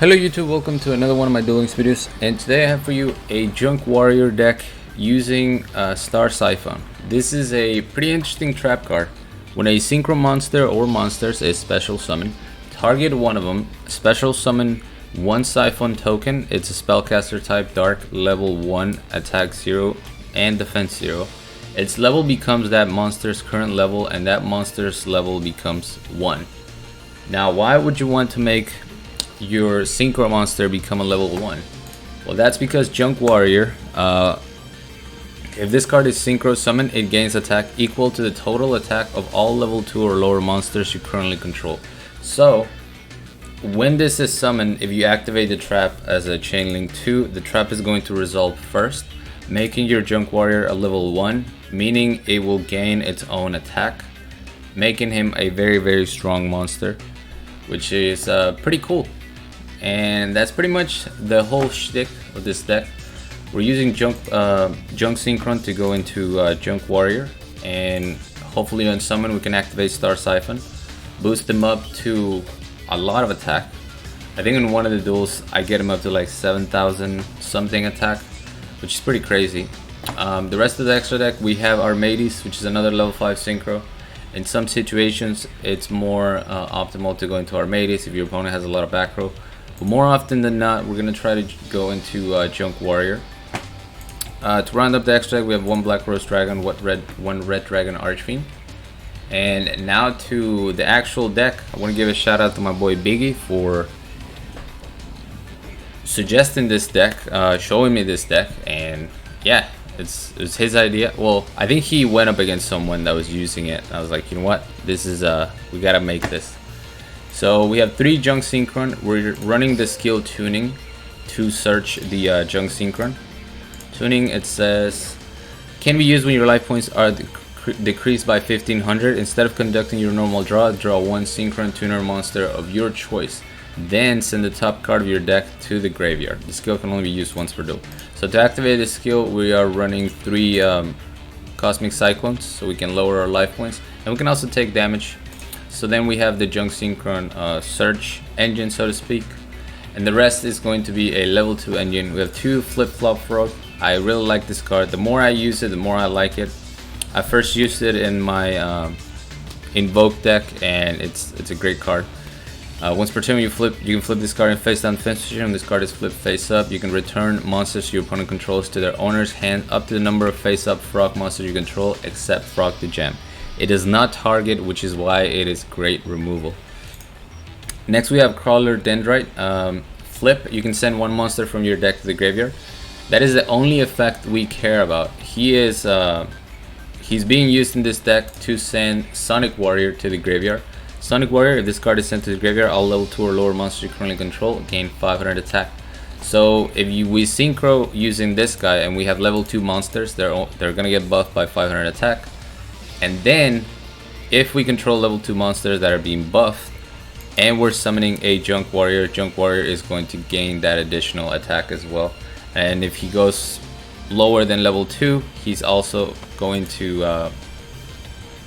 Hello YouTube, welcome to another one of my Duel Links videos, and today I have for you a Junk Warrior deck using Star Siphon. This is a pretty interesting trap card. When a synchro monster or monsters is special summon, target one of them, special summon one Siphon token. It's a spellcaster type, dark, level 1, attack 0 and defense 0. Its level becomes that monster's current level, and that monster's level becomes 1. Now why would you want to make your synchro monster become a level 1? Well, that's because Junk Warrior, if this card is synchro summoned, it gains attack equal to the total attack of all level 2 or lower monsters you currently control. So when this is summoned, if you activate the trap as a chain link 2, the trap is going to resolve first, making your Junk Warrior a level 1, meaning it will gain its own attack, making him a very strong monster, which is pretty cool. And that's pretty much the whole shtick of this deck. We're using Junk Synchron to go into Junk Warrior, and hopefully on summon we can activate Star Siphon, boost him up to a lot of attack. I think in one of the duels I get him up to like 7,000 something attack, which is pretty crazy. The rest of the extra deck, we have Armades, which is another level 5 synchro. In some situations it's more optimal to go into Armades if your opponent has a lot of back row. But more often than not, we're going to try to go into Junk Warrior. To round up the extra deck, we have one Black Rose Dragon, one Red Dragon Archfiend. And now to the actual deck, I want to give a shout out to my boy Biggie for suggesting this deck, showing me this deck, and yeah, it's his idea. Well, I think he went up against someone that was using it. I was like, you know what, this is we gotta make this. So we have 3 Junk Synchron. We're running the skill Tuning to search the Junk Synchron. Tuning, it says, can be used when your life points are decreased by 1500. Instead of conducting your normal draw one Synchron Tuner monster of your choice. Then send the top card of your deck to the graveyard. The skill can only be used once per duel. So to activate this skill, we are running 3 Cosmic Cyclones, so we can lower our life points, and we can also take damage. So then we have the Junk Synchron search engine, so to speak, and the rest is going to be a level 2 engine. We have 2 Flip Flop Frog. I really like this card. The more I use it, the more I like it. I first used it in my Invoke deck, and it's a great card. Once per turn you can flip this card in face down defense position. When this card is flipped face up, you can return monsters your opponent controls to their owner's hand up to the number of face up frog monsters you control, except Frog the Gem. It does not target, which is why it is great removal. Next we have Crawler Dendrite. Flip, you can send one monster from your deck to the graveyard. That is the only effect we care about. He's being used in this deck to send Sonic Warrior to the graveyard. Sonic Warrior, if this card is sent to the graveyard, all level 2 or lower monsters you currently control gain 500 attack. So if we synchro using this guy and we have level 2 monsters, they're gonna get buffed by 500 attack. And then if we control level 2 monsters that are being buffed and we're summoning a Junk Warrior is going to gain that additional attack as well. And if he goes lower than level 2, he's also going to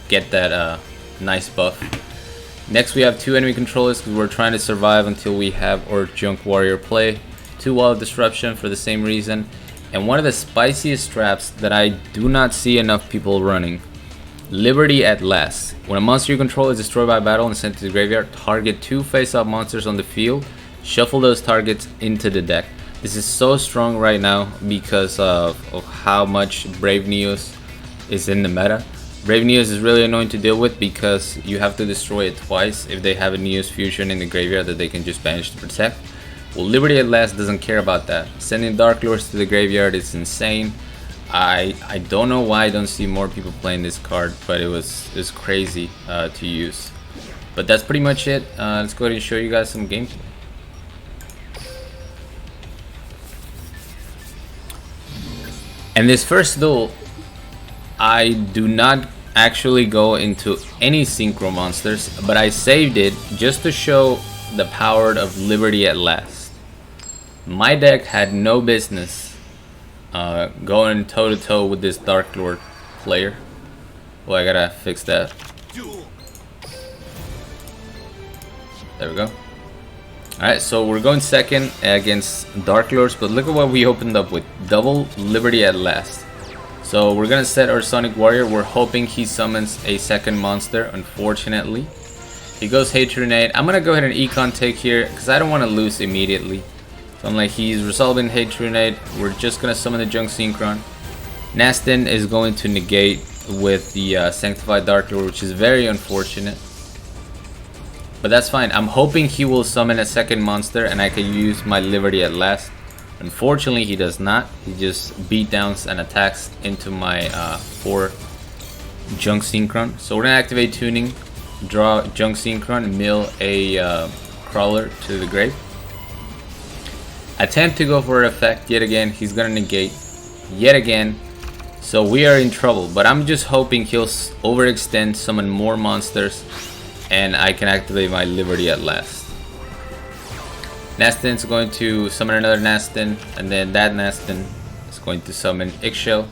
get that nice buff. Next we have 2 enemy controllers, because we're trying to survive until we have our Junk Warrior play. 2 Wall of Disruption for the same reason. And one of the spiciest traps that I do not see enough people running, Liberty at Last. When a monster you control is destroyed by battle and sent to the graveyard, target 2 face-up monsters on the field, shuffle those targets into the deck. This is so strong right now because of how much Brave Neos is in the meta. Brave Neos is really annoying to deal with because you have to destroy it twice if they have a Neos fusion in the graveyard that they can just banish to protect. Well, Liberty at Last doesn't care about that. Sending Darklords to the graveyard is insane. I don't know why I don't see more people playing this card, but it's crazy to use. But that's pretty much it. Let's go ahead and show you guys some gameplay. And this first duel, I do not actually go into any synchro monsters, but I saved it just to show the power of Liberty at Last. My deck had no business going toe to toe with this Darklord player. Well, I gotta fix that. There we go. Alright, so we're going second against Darklords, but look at what we opened up with. Double Liberty at last. So we're gonna set our Sonic Warrior. We're hoping he summons a second monster. Unfortunately, he goes Hatred Grenade. I'm gonna go ahead and Econ take here because I don't want to lose immediately. So I'm like, he's resolving Hatred Grenade. We're just gonna summon the Junk Synchron. Nastin is going to negate with the Sanctified Darklord, which is very unfortunate. But that's fine. I'm hoping he will summon a second monster and I can use my Liberty at last. Unfortunately, he does not. He just beat downs and attacks into my 4 Junk Synchron. So we're gonna activate Tuning, draw Junk Synchron, mill a Crawler to the grave. Attempt to go for effect yet again. He's gonna negate yet again. So we are in trouble. But I'm just hoping he'll overextend, summon more monsters, and I can activate my Liberty at last. Nastin's going to summon another Nastin, and then that Nastin is going to summon Eggshell.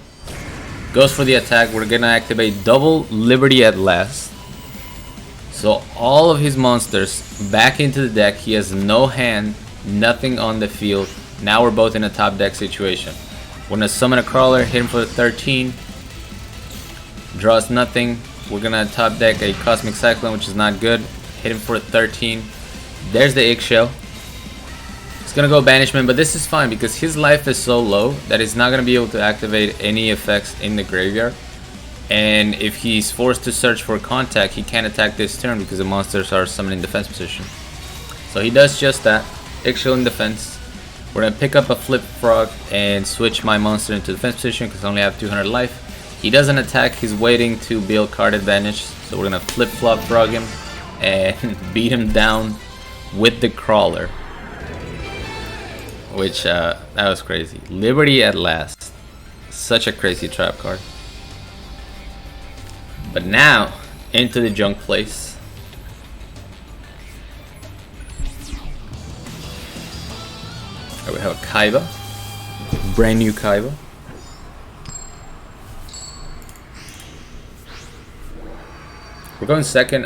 Goes for the attack. We're gonna activate double Liberty at last. So all of his monsters back into the deck. He has no hand, nothing on the field. Now we're both in a top deck situation. We're gonna summon a Crawler, hit him for 13. Draws nothing. We're gonna top deck a Cosmic Cyclone, which is not good. Hit him for 13. There's the Eggshell. It's gonna go Banishment, but this is fine because his life is so low that he's not gonna be able to activate any effects in the graveyard. And if he's forced to search for contact, he can't attack this turn because the monsters are summoned in defense position. So he does just that. Eggshell in defense. We're gonna pick up a Flip Frog and switch my monster into defense position because I only have 200 life. He doesn't attack, he's waiting to build card advantage. So we're gonna Flip Flop Frog him and beat him down with the Crawler. Which, that was crazy. Liberty at last. Such a crazy trap card. But now, into the junk place. Here we have a Kaiba. Brand new Kaiba. We're going second.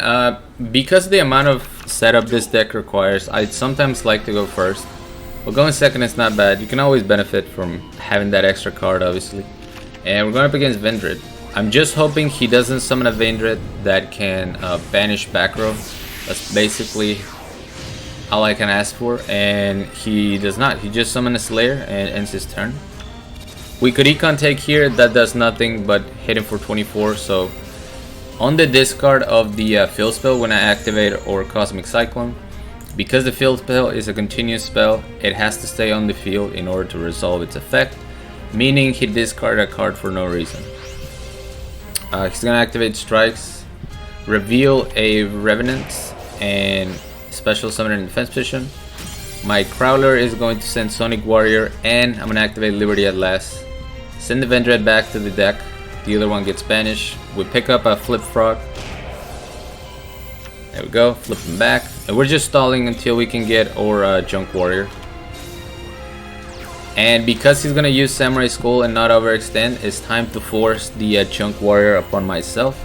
Because of the amount of setup this deck requires, I sometimes like to go first. But going second is not bad. You can always benefit from having that extra card, obviously. And we're going up against Vendred. I'm just hoping he doesn't summon a Vendred that can banish back row. That's basically all I can ask for. And he does not. He just summoned a Slayer and ends his turn. We could Econ take here. That does nothing but hit him for 24. So on the discard of the field spell, when I activate or Cosmic Cyclone, because the field spell is a continuous spell, it has to stay on the field in order to resolve its effect, meaning he discarded a card for no reason. He's gonna activate Strikes, reveal a Revenant, and special summon in defense position. My Crowler is going to send Sonic Warrior, and I'm gonna activate Liberty at last. Send the Vendred back to the deck. The other one gets banished. We pick up a Flip Frog. There we go, flip him back. And we're just stalling until we can get our Junk Warrior. And because he's gonna use Samurai Skull and not overextend, it's time to force the Junk Warrior upon myself.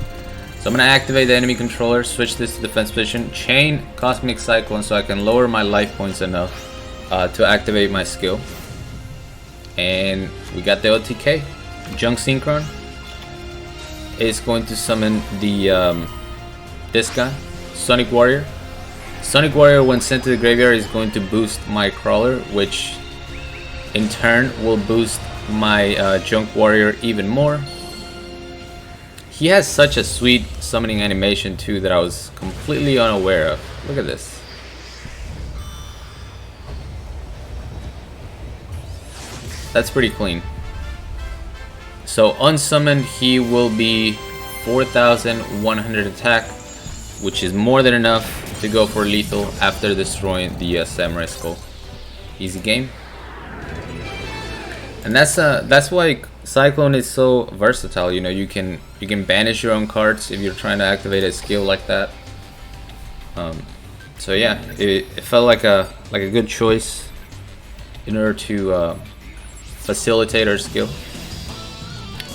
So I'm gonna activate the enemy controller, switch this to defense position, chain Cosmic Cyclone so I can lower my life points enough to activate my skill. And we got the OTK. Junk Synchron is going to summon the this guy. Sonic Warrior. Sonic Warrior, when sent to the graveyard, is going to boost my Crawler, which in turn will boost my Junk Warrior even more. He has such a sweet summoning animation too that I was completely unaware of. Look at this. That's pretty clean. So unsummoned, he will be 4,100 attack, which is more than enough to go for lethal after destroying the Samurai Skull. Easy game. And that's why Cyclone is so versatile. You know, you can banish your own cards if you're trying to activate a skill like that. So yeah, it felt like a good choice in order to facilitate our skill.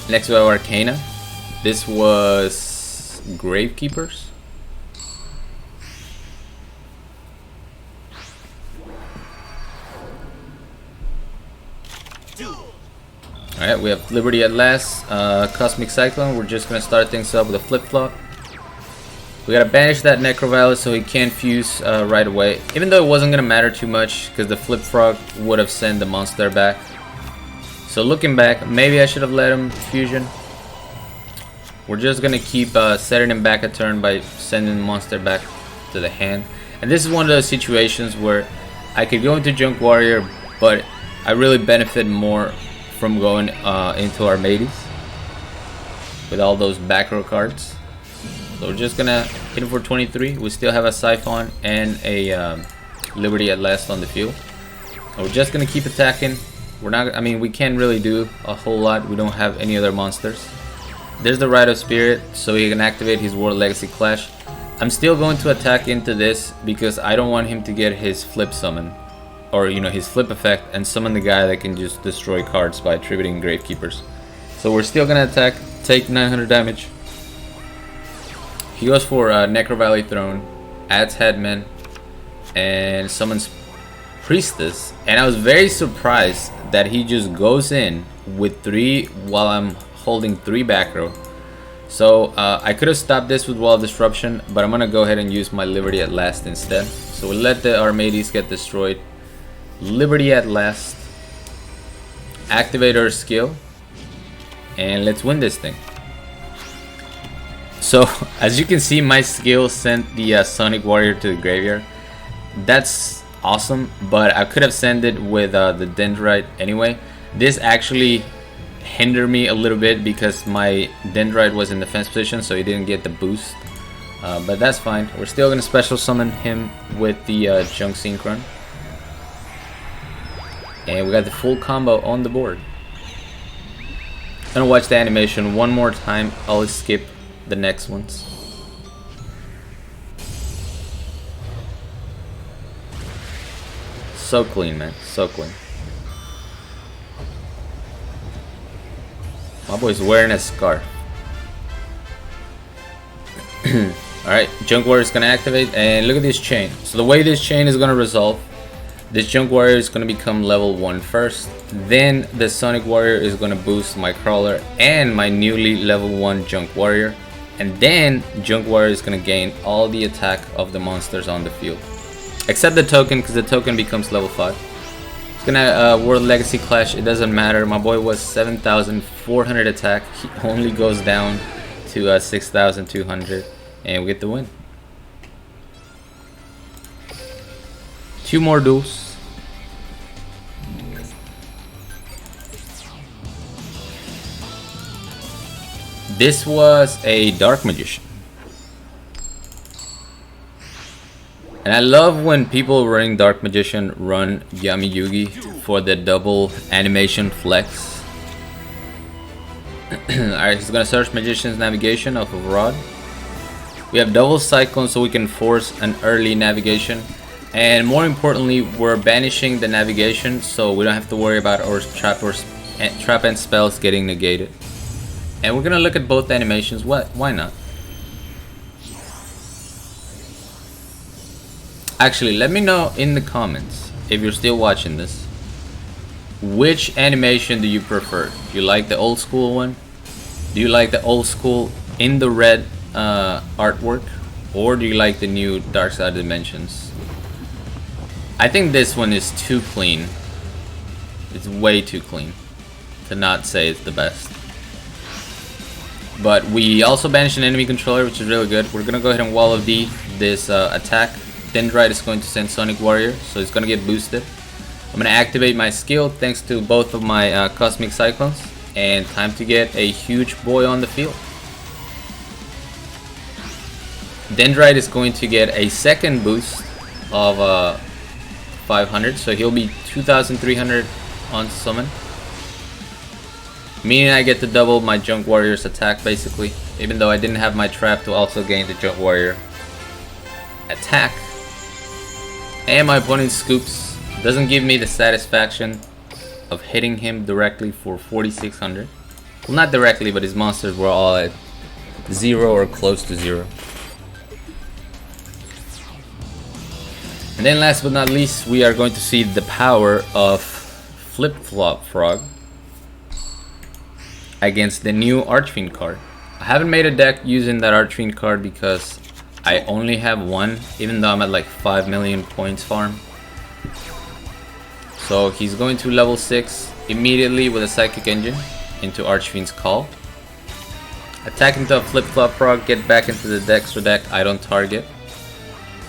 Next we have Arcana. This was Gravekeepers. Alright, we have Liberty at last. Cosmic Cyclone. We're just gonna start things up with a flip-flop. We gotta banish that Necroviolet so he can't fuse right away. Even though it wasn't gonna matter too much because the Flip Frog would have sent the monster back. So looking back, maybe I should have let him fusion. We're just gonna keep setting him back a turn by sending the monster back to the hand. And this is one of those situations where I could go into Junk Warrior, but I really benefit more from going into Armades with all those back row cards. So we're just gonna hit him for 23. We still have a Siphon and a Liberty at last on the field. And we're just gonna keep attacking. We're not. I mean, we can't really do a whole lot. We don't have any other monsters. There's the Rite of Spirit, so he can activate his World Legacy Clash. I'm still going to attack into this because I don't want him to get his flip summon, or his flip effect, and summon the guy that can just destroy cards by attributing Gravekeepers. So we're still gonna attack, take 900 damage. He goes for Necrovalley Throne, adds Headman, and summons Priestess. And I was very surprised that he just goes in with 3 while I'm holding 3 back row. So I could have stopped this with Wall of Disruption, but I'm gonna go ahead and use my Liberty at last instead. So we'll let the Armades get destroyed. Liberty at last. Activate our skill, and let's win this thing. So as you can see, my skill sent the Sonic Warrior to the graveyard. That's awesome, but I could have sent it with the Dendrite anyway. This actually hindered me a little bit because my Dendrite was in defense position, so he didn't get the boost. But that's fine. We're still gonna special summon him with the Junk Synchron. And we got the full combo on the board. I'm gonna watch the animation one more time. I'll skip the next ones. So clean, man. So clean. My boy's wearing a scarf. Alright, Junk Warrior is gonna activate, and look at this chain. So the way this chain is gonna resolve, this Junk Warrior is gonna become level 1 first. Then the Sonic Warrior is gonna boost my Crawler and my newly level 1 Junk Warrior. And then Junk Warrior is gonna gain all the attack of the monsters on the field. Except the token, because the token becomes level 5. It's gonna World Legacy Clash, it doesn't matter. My boy was 7,400 attack. He only goes down to 6,200. And we get the win. 2 more duels. This was a Dark Magician. And I love when people running Dark Magician run Yami Yugi for the double animation flex. Alright, he's gonna search Magician's Navigation off of Rod. We have double Cyclone so we can force an early navigation. And more importantly, we're banishing the navigation so we don't have to worry about our trap and spells getting negated. And we're gonna look at both animations. Why not? Actually, let me know in the comments, if you're still watching this, which animation do you prefer? Do you like the old school one? Do you like the old school in the red artwork? Or do you like the new Dark Side Dimensions? I think this one is too clean. It's way too clean to not say it's the best. But we also banished an enemy controller, which is really good. We're gonna go ahead and Wall of D this attack. Dendrite is going to send Sonic Warrior, so it's gonna get boosted. I'm gonna activate my skill thanks to both of my Cosmic Cyclones, and time to get a huge boy on the field. Dendrite is going to get a second boost of 500, so he'll be 2,300 on summon. Meaning I get to double my Junk Warrior's attack basically, even though I didn't have my trap to also gain the Junk Warrior attack. And my opponent's scoops doesn't give me the satisfaction of hitting him directly for 4,600. Well, not directly, but his monsters were all at 0 or close to 0. And then last but not least, we are going to see the power of Flip-Flop Frog. against the new Archfiend card. I haven't made a deck using that Archfiend card because I only have one, even though I'm at like 5 million points farm. So he's going to level 6 immediately with a Psychic Engine into Archfiend's Call. Attack into a flip-flop frog, get back into the Dexter deck, I don't target.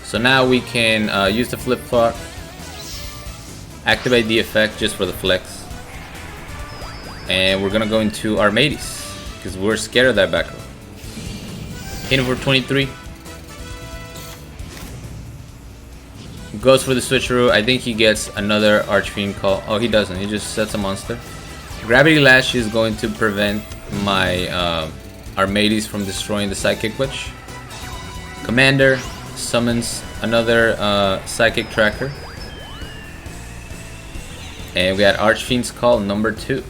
So now we can use the flip-flop, activate the effect just for the flex. And we're gonna go into Armades, because we're scared of that back row. Hitting for 23. Goes for the switcheroo. I think he gets another Archfiend Call. Oh, he doesn't. He just sets a monster. Gravity Lash is going to prevent my Armades from destroying the Psychic Witch. Commander summons another Psychic Tracker. And we got Archfiend's Call number 2.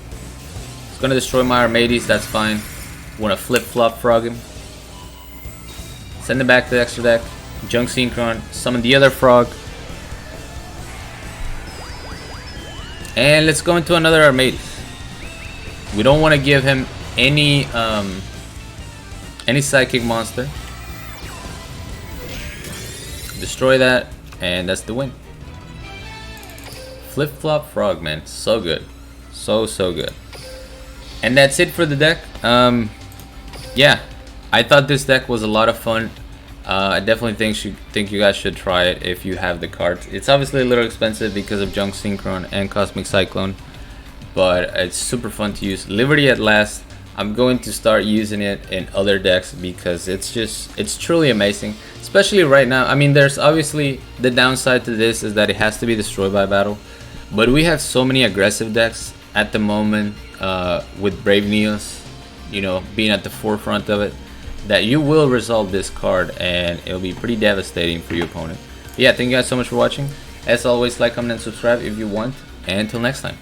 It's going to destroy my Armades. That's fine. Want to flip-flop frog him. Send him back to the extra deck. Junk Synchron. Summon the other frog. And let's go into another Armades. We don't want to give him any psychic monster. Destroy that, and that's the win. Flip Flop Frog, man, so good, so good. And that's it for the deck. Yeah, I thought this deck was a lot of fun. I definitely think you guys should try it if you have the cards. It's obviously a little expensive because of Junk Synchron and Cosmic Cyclone, but it's super fun to use. Liberty at Last, I'm going to start using it in other decks because it's truly amazing, especially right now. I mean, there's obviously the downside to this is that it has to be destroyed by battle, but we have so many aggressive decks at the moment with Brave Neos, you know, being at the forefront of it, that you will resolve this card and it'll be pretty devastating for your opponent. But yeah, thank you guys so much for watching. As always, like, comment, and subscribe if you want. And until next time.